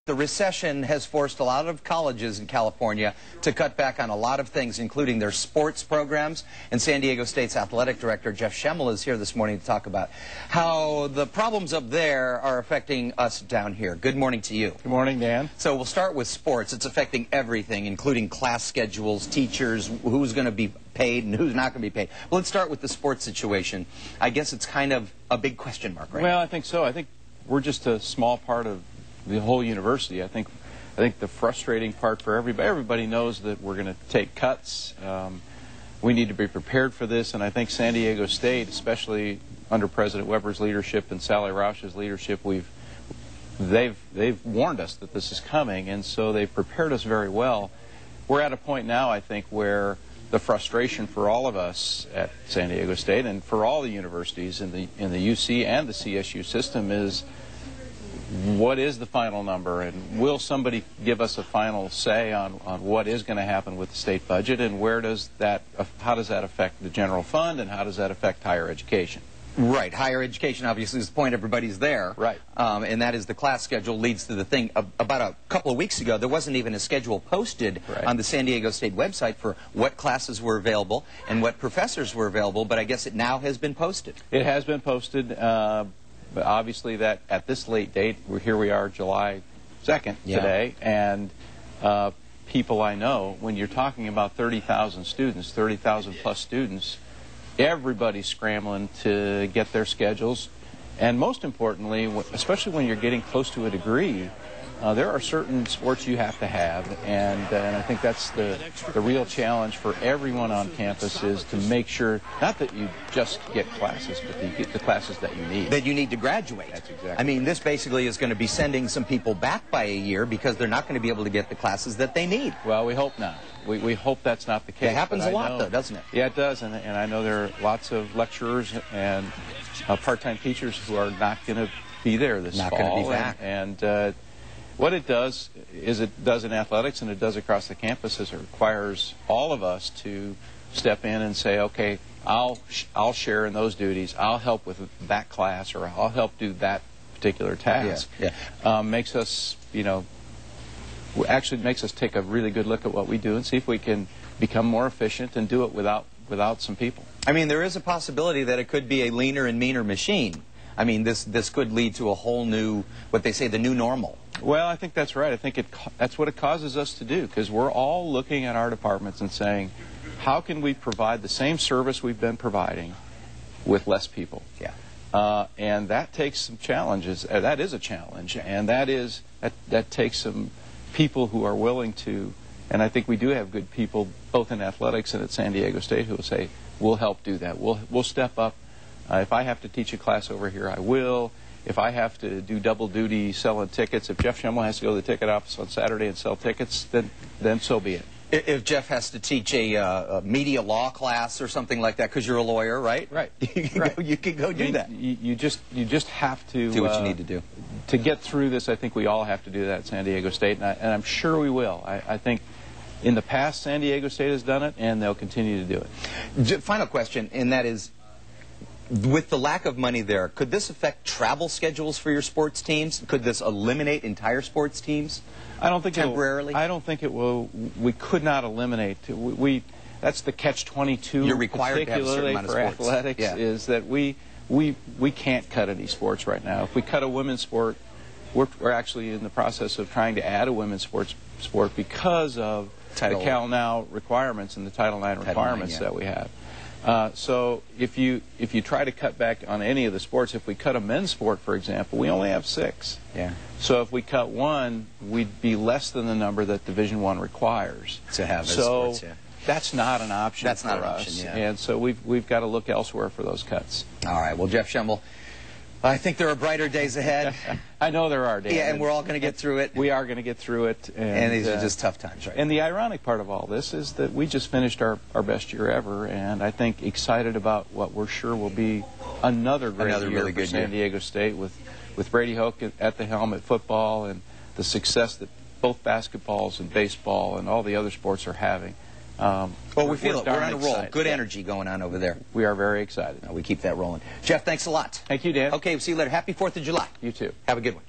The recession has forced a lot of colleges in California to cut back on a lot of things, including their sports programs. And San Diego State's athletic director, Jeff Schemmel, is here this morning to talk about how the problems up there are affecting us down here. Good morning to you. Good morning, Dan. So we'll start with sports. It's affecting everything, including class schedules, teachers, who's going to be paid and who's not going to be paid. Well, let's start with the sports situation. I guess it's kind of a big question mark, right? Well, I think so. I think we're just a small part of the whole university. I think the frustrating part for everybody knows that we're going to take cuts. We need to be prepared for this, and I think San Diego State, especially under President Weber's leadership and Sally Roush's leadership, they've warned us that this is coming, and so they've prepared us very well. We're at a point now, I think, where the frustration for all of us at San Diego State and for all the universities in the UC and the CSU system is, what is the final number, and will somebody give us a final say on what is going to happen with the state budget, and how does that affect the general fund, and how does that affect higher education? Right. Higher education obviously is the point. Everybody's there. Right. And that is the class schedule leads to the thing. About a couple of weeks ago, there wasn't even a schedule posted on the San Diego State website for what classes were available and what professors were available, but I guess it now has been posted. It has been posted. But obviously that at this late date, here we are July 2nd today, and people I know, when you're talking about 30,000 students, 30,000 plus students, everybody's scrambling to get their schedules. And most importantly, especially when you're getting close to a degree, there are certain sports you have to have, and I think that's the real challenge for everyone on campus, is to make sure, not that you just get classes, but that you get the classes that you need. That you need to graduate. That's exactly. I mean, this basically is going to be sending some people back by a year because they're not going to be able to get the classes that they need. Well, we hope not. We hope that's not the case. It happens a lot, though, doesn't it? Yeah, it does, and I know there are lots of lecturers and part-time teachers who are not going to be there this fall. Not going to be back. And what it does is, it does in athletics and it does across the campus, is it requires all of us to step in and say, okay, I'll share in those duties, I'll help with that class, or I'll help do that particular task. Makes us, actually makes us take a really good look at what we do and see if we can become more efficient and do it without some people. I mean, there is a possibility that it could be a leaner and meaner machine. I mean, this could lead to a whole new, what they say, the new normal. Well, I think that's right. I think that's what it causes us to do, because we're all looking at our departments and saying, how can we provide the same service we've been providing with less people? Yeah. And that takes some challenges. That is a challenge, and that takes some people who are willing to, and I think we do have good people both in athletics and at San Diego State who will say, we'll help do that. We'll step up. If I have to teach a class over here, I will. If I have to do double duty selling tickets, if Jeff Schemmel has to go to the ticket office on Saturday and sell tickets, then so be it. If Jeff has to teach a media law class or something like that, because you're a lawyer, right? Right. You can go do that. You just have to do what you need to do. To get through this, I think we all have to do that at San Diego State, and I'm sure we will. I think in the past, San Diego State has done it, and they'll continue to do it. Final question, and that is, with the lack of money there, could this affect travel schedules for your sports teams? Could this eliminate entire sports teams? I don't think temporarily. I don't think it will. We could not eliminate. That's the catch-22. You're required to have a certain amount of sports. Athletics, is that we can't cut any sports right now. If we cut a women's sport, we're actually in the process of trying to add a women's sport because of the Cal Now requirements and the Title IX requirements that we have. So if you try to cut back on any of the sports, if we cut a men's sport, for example, we only have 6. Yeah. So if we cut one, we'd be less than the number that Division I requires. To have sports, yeah. That's not an option. That's not for an us. option, yeah. And so we've got to look elsewhere for those cuts. All right. Well, Jeff Schemmel, I think there are brighter days ahead. I know there are, Dan. Yeah, and we're all going to get through it. We are going to get through it. And these are just tough times, right? And the ironic part of all this is that we just finished our best year ever, and I think excited about what we're sure will be another great year really for good San Diego State with Brady Hoke at the helm at football, and the success that both basketballs and baseball and all the other sports are having. Well, we feel it. We're on a roll. Good energy going on over there. We are very excited. We keep that rolling. Jeff, thanks a lot. Thank you, Dan. Okay, we'll see you later. Happy 4th of July. You too. Have a good one.